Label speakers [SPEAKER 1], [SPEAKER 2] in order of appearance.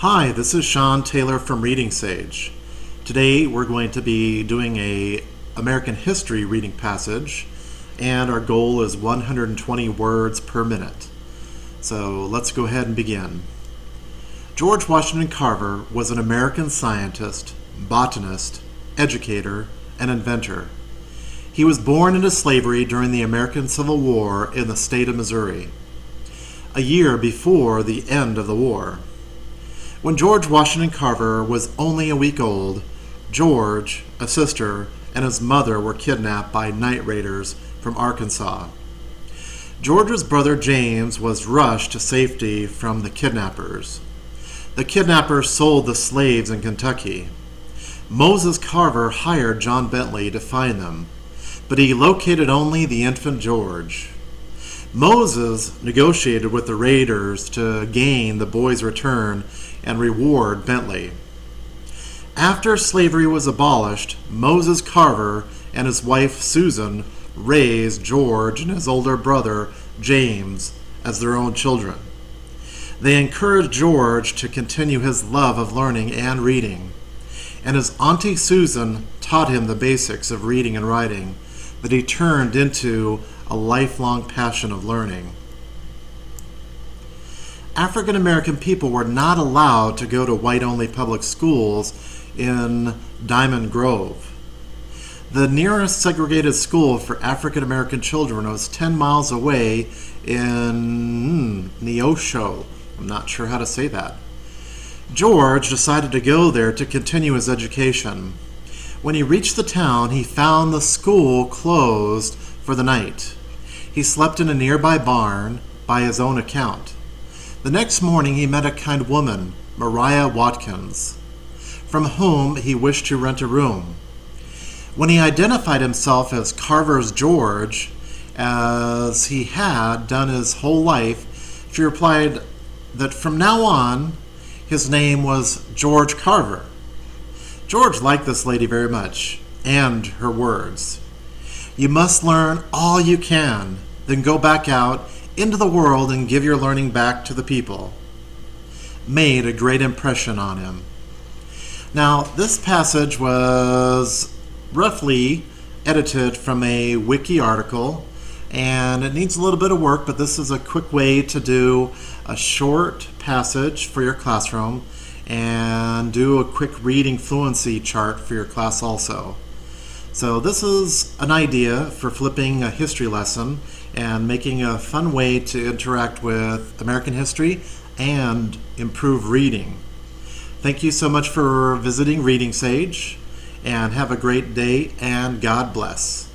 [SPEAKER 1] Hi, this is Sean Taylor from Reading Sage. Today we're going to be doing a American history reading passage, and our goal is 120 words per minute. So let's go ahead and begin. George Washington Carver was an American scientist, botanist, educator, and inventor. He was born into slavery during the American Civil War in the state of Missouri, a year before the end of the war. When George Washington Carver was only a week old, George, a sister, and his mother were kidnapped by night raiders from Arkansas. George's brother James was rushed to safety from the kidnappers. The kidnappers sold the slaves in Kentucky. Moses Carver hired John Bentley to find them, but he located only the infant George. Moses negotiated with the raiders to gain the boy's return and reward Bentley. After slavery was abolished, Moses Carver and his wife Susan raised George and his older brother James as their own children. They encouraged George to continue his love of learning and reading, and his auntie Susan taught him the basics of reading and writing that he turned into a lifelong passion of learning. African American people were not allowed to go to white-only public schools in Diamond Grove. The nearest segregated school for African American children was 10 miles away in Neosho. I'm not sure how to say that. George decided to go there to continue his education. When he reached the town, he found the school closed for the night. He slept in a nearby barn by his own account. The next morning he met a kind woman, Maria Watkins, from whom he wished to rent a room. When he identified himself as Carver's George, as he had done his whole life, she replied that from now on his name was George Carver. George liked this lady very much, and her words. "You must learn all you can, then go back out into the world and give your learning back to the people," made a great impression on him. Now, this passage was roughly edited from a wiki article, and it needs a little bit of work, but this is a quick way to do a short passage for your classroom and do a quick reading fluency chart for your class also. So this is an idea for flipping a history lesson and making a fun way to interact with American history and improve reading. Thank you so much for visiting Reading Sage, and have a great day, and God bless.